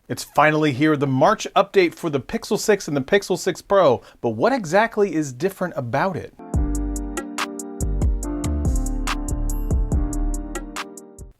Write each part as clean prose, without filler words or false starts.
It's finally here, the March update for the Pixel 6 and the Pixel 6 Pro, but what exactly is different about it?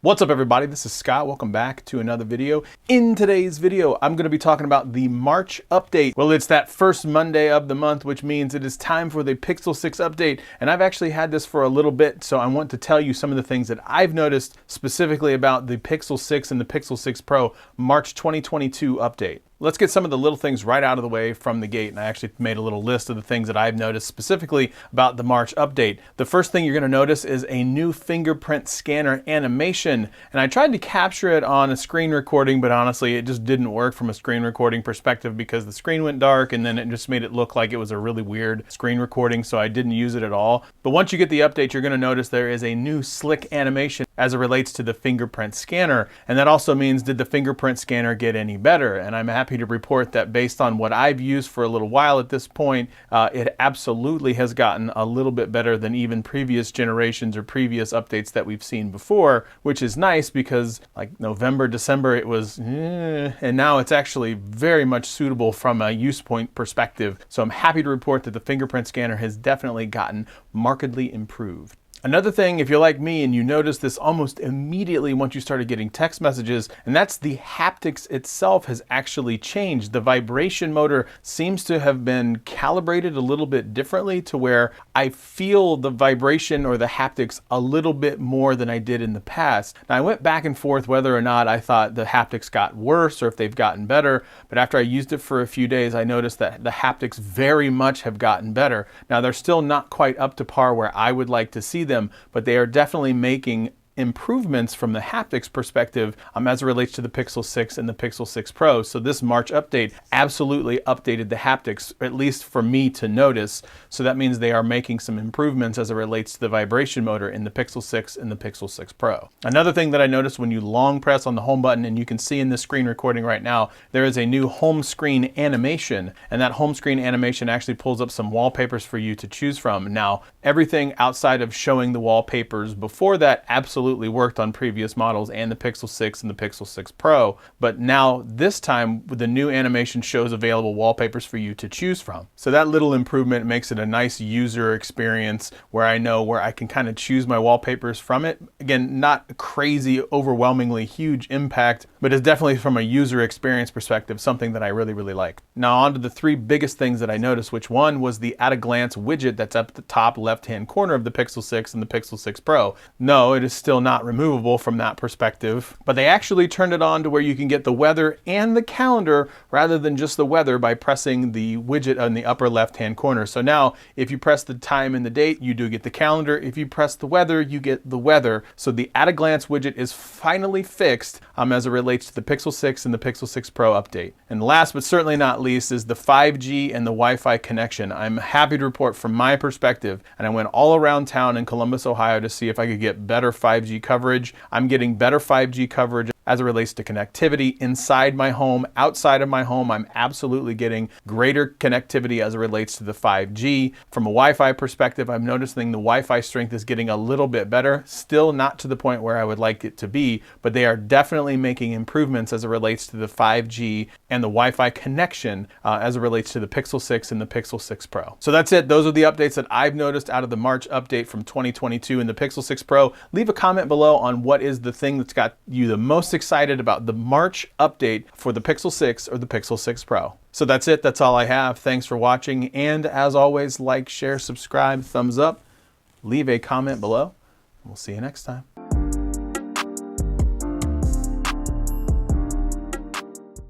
What's up everybody, this is Scott. Welcome back to another video. In today's video, I'm going to be talking about the March update. Well, it's that first Monday of the month, which means it is time for the Pixel 6 update. And I've actually had this for a little bit, so I want to tell you some of the things that I've noticed specifically about the Pixel 6 and the Pixel 6 Pro March 2022 update. Let's get some of the little things right out of the way from the gate. And I actually made a little list of the things that I've noticed specifically about the March update. The first thing you're going to notice is a new fingerprint scanner animation. And I tried to capture it on a screen recording, but honestly, it just didn't work from a screen recording perspective because the screen went dark and then it just made it look like it was a really weird screen recording, so I didn't use it at all. But once you get the update, you're going to notice there is a new slick animation as it relates to the fingerprint scanner. And that also means, did the fingerprint scanner get any better? And I'm happy to report that based on what I've used for a little while at this point, it absolutely has gotten a little bit better than even previous generations or previous updates that we've seen before, which is nice because like November, December, it was and now it's actually very much suitable from a use point perspective. So I'm happy to report that the fingerprint scanner has definitely gotten markedly improved. Another thing, if you're like me and you notice this almost immediately once you started getting text messages, and that's the haptics itself has actually changed. The vibration motor seems to have been calibrated a little bit differently to where I feel the vibration or the haptics a little bit more than I did in the past. Now I went back and forth whether or not I thought the haptics got worse or if they've gotten better, but after I used it for a few days, I noticed that the haptics very much have gotten better. Now they're still not quite up to par where I would like to see them, but they are definitely making improvements from the haptics perspective as it relates to the Pixel 6 and the Pixel 6 Pro. So this March update absolutely updated the haptics, at least for me to notice. So that means they are making some improvements as it relates to the vibration motor in the Pixel 6 and the Pixel 6 Pro. Another thing that I noticed when you long press on the home button, and you can see in this screen recording right now, there is a new home screen animation, and that home screen animation actually pulls up some wallpapers for you to choose from. Now, everything outside of showing the wallpapers before that absolutely worked on previous models and the Pixel 6 and the Pixel 6 Pro, but now this time the new animation shows available wallpapers for you to choose from. So that little improvement makes it a nice user experience where I know where I can kind of choose my wallpapers from it. Again, not crazy, overwhelmingly huge impact, but it's definitely from a user experience perspective something that I really like. Now on to the three biggest things that I noticed, which one was the at a glance widget that's up at the top left-hand corner of the Pixel 6 and the Pixel 6 Pro. No, it is still not removable from that perspective, but they actually turned it on to where you can get the weather and the calendar rather than just the weather by pressing the widget on the upper left-hand corner. So now if you press the time and the date, you do get the calendar. If you press the weather, you get the weather. So the at a glance widget is finally fixed as it relates to the Pixel 6 and the Pixel 6 Pro update. And last but certainly not least is the 5G and the Wi-Fi connection. I'm happy to report from my perspective, and I went all around town in Columbus, Ohio to see if I could get better 5G coverage. I'm getting better 5G coverage as it relates to connectivity inside my home, outside of my home. I'm absolutely getting greater connectivity as it relates to the 5G. From a Wi-Fi perspective, I'm noticing the Wi-Fi strength is getting a little bit better. Still not to the point where I would like it to be, but they are definitely making improvements as it relates to the 5G and the Wi-Fi connection as it relates to the Pixel 6 and the Pixel 6 Pro. So that's it. Those are the updates that I've noticed out of the March update from 2022 in the Pixel 6 Pro. Leave a comment below on what is the thing that's got you the most excited about the March update for the Pixel 6 or the Pixel 6 Pro. So that's it. That's all I have. Thanks for watching. And as always, like, share, subscribe, thumbs up, leave a comment below. We'll see you next time.